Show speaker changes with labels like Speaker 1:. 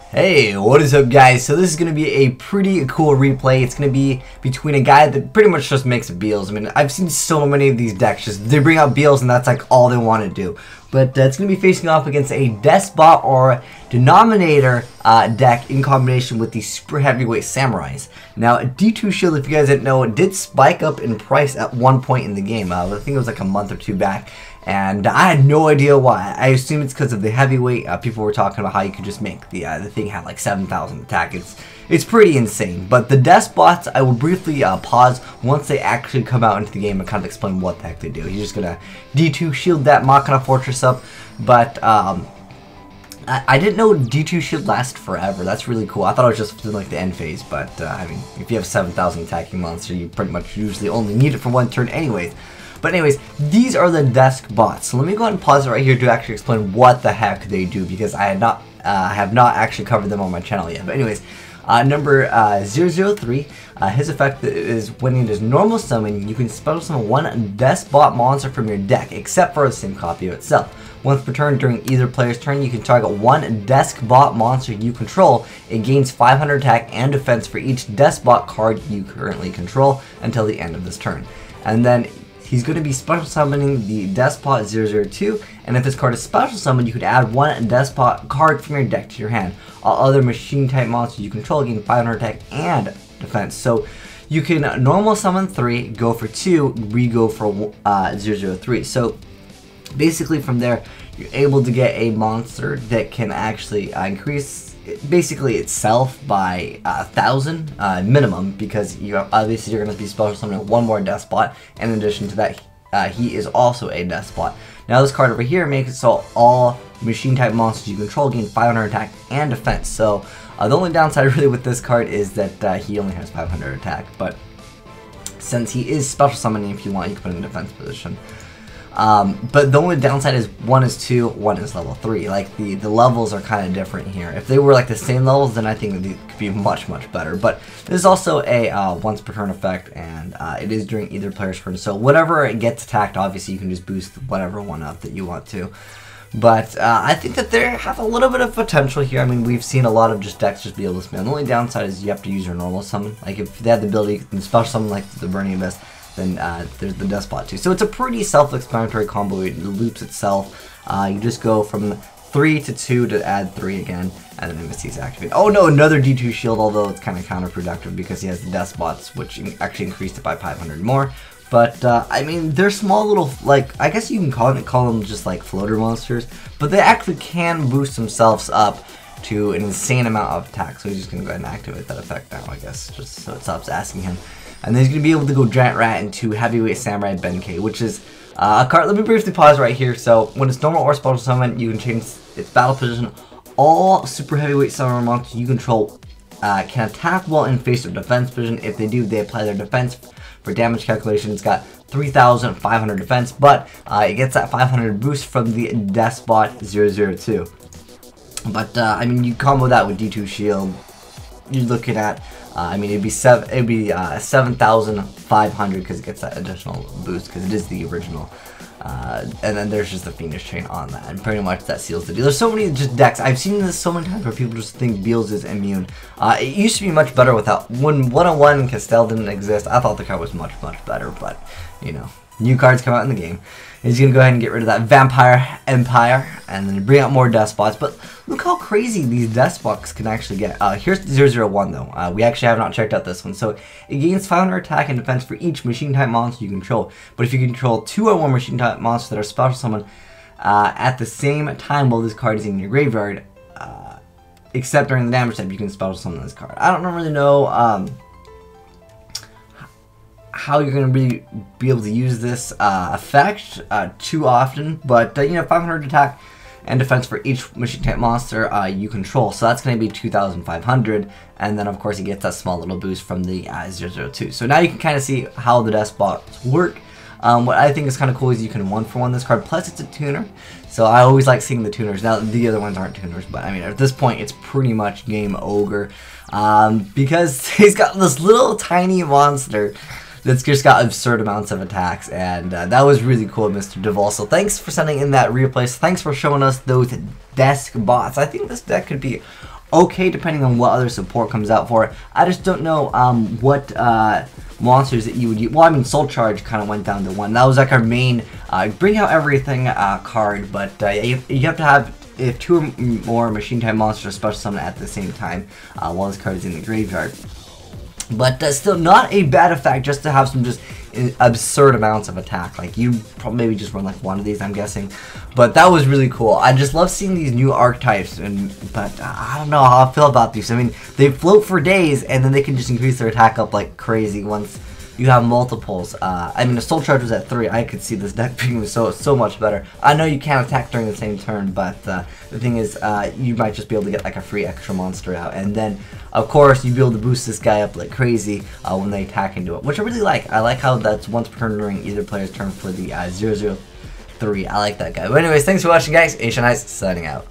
Speaker 1: Hey, what is up guys? So this is going to be a pretty cool replay. It's going to be between a guy that pretty much just makes Beelze. I mean, I've seen so many of these decks, just they bring out Beelze and that's like all they want to do. But it's going to be facing off against a Deskbot or Denominator deck in combination with the super heavyweight Samurais. Now, D2 Shield, if you guys didn't know, it did spike up in price at one point in the game. I think it was like a month or two back. And I had no idea why. I assume it's because of the heavyweight. People were talking about how you could just make the thing have like 7,000 attack. It's pretty insane. But the Deskbots, I will briefly pause once they actually come out into the game and kind of explain what the heck they do. You're just gonna D2 shield that Machina Fortress up, but I didn't know D2 shield lasts forever. That's really cool. I thought it was just in like the end phase, but I mean, if you have 7,000 attacking monster, you pretty much usually only need it for one turn anyways. But anyways, these are the Deskbots. So let me go ahead and pause it right here to actually explain what the heck they do, because I have not actually covered them on my channel yet. But anyways, number 003, his effect is when it is normal summon, you can special summon one Deskbot monster from your deck, except for the same copy of itself. Once per turn during either player's turn, you can target one Deskbot monster you control. It gains 500 attack and defense for each Deskbot card you currently control until the end of this turn. And then he's going to be special summoning the Deskbot 002, and if this card is special summoned, you could add one Deskbot card from your deck to your hand. All other machine type monsters you control gain 500 attack and defense. So you can normal summon 3, go for 2, re-go for 003. So basically from there, you're able to get a monster that can actually increase basically itself by 1,000 minimum, because obviously you're going to be special summoning one more Deskbot. In addition to that, he is also a Deskbot. Now this card over here makes it so all machine type monsters you control gain 500 attack and defense. So the only downside really with this card is that he only has 500 attack, but since he is special summoning, if you want, you can put him in defense position. But the only downside is one is 2, one is level 3. Like the levels are kind of different here. If they were like the same levels, then I think it could be much better. But this is also a once per turn effect, and it is during either player's turn. So whatever it gets attacked, obviously you can just boost whatever one up that you want to. But I think that they have a little bit of potential here. I mean, we've seen a lot of just decks just be able to spam. The only downside is you have to use your normal summon. Like if they have the ability to special summon like the Burning Abyss, then there's the Deskbot too. So it's a pretty self-explanatory combo. It loops itself. You just go from 3 to 2 to add 3 again, and then MSC's activate. Oh no, another D2 shield, although it's kind of counterproductive because he has the Deskbots, which actually increased it by 500 more. But I mean, they're small little, like, I guess you can call them just like floater monsters, but they actually can boost themselves up to an insane amount of attack. So he's just gonna go ahead and activate that effect now, I guess, just so it stops asking him. And then he's going to be able to go Giant Rat into Heavyweight Samurai Benkei, which is a card. Let me briefly pause right here. So when it's normal or special summon, you can change its battle position. All super heavyweight samurai monsters you control can attack while in face or defense position. If they do, they apply their defense for damage calculation. It's got 3,500 defense, but it gets that 500 boost from the Deskbot 002. But I mean, you combo that with D2 shield, you're looking at I mean, it'd be 7,500 because it gets that additional boost because it is the original. And then there's just the Fiendish Chain on that, and pretty much that seals the deal. There's so many just decks. I've seen this so many times where people just think Beelze is immune. It used to be much better without, when 101 Castell didn't exist, I thought the card was much better, but, you know, new cards come out in the game. He's going to go ahead and get rid of that Vampire Empire and then bring out more Deskbots. But look how crazy these Deskbots can actually get. Here's 001 though. We actually have not checked out this one. So it gains 500 attack and defense for each machine type monster you control. But if you control 2 or 1 machine type monsters that are special summoned at the same time while this card is in your graveyard, except during the damage step, you can special summon this card. I don't really know how you're going to be able to use this effect too often, but you know, 500 attack and defense for each machine type monster you control, so that's going to be 2,500, and then of course he gets that small little boost from the 002. So now you can kind of see how the Deskbots work. What I think is kind of cool is you can 1-for-1 this card, plus it's a tuner, so I always like seeing the tuners. Now the other ones aren't tuners, but I mean at this point it's pretty much game ogre, because he's got this little tiny monster that's just got absurd amounts of attacks, and that was really cool, Mr. Duval. So thanks for sending in that replay. Thanks for showing us those Deskbots. I think this deck could be okay, depending on what other support comes out for it. I just don't know what monsters that you would use. Well, I mean, Soul Charge kind of went down to 1. That was like our main bring out everything card, but you have to have if 2 or more machine type monsters are special summoned at the same time while this card is in the graveyard. But still not a bad effect just to have some just absurd amounts of attack. Like you probably maybe just run like 1 of these, I'm guessing. But that was really cool. I just love seeing these new archetypes, but I don't know how I feel about these. I mean, they float for days and then they can just increase their attack up like crazy once you have multiples. I mean, the Soul Charge was at 3. I could see this deck being so much better. I know you can't attack during the same turn, but the thing is, you might just be able to get like a free extra monster out, and then of course you'd be able to boost this guy up like crazy when they attack into it, which I really like. I like how that's once per turn during either player's turn for the 003. I like that guy. But anyways, thanks for watching, guys. Azneyeswhitedragon signing out.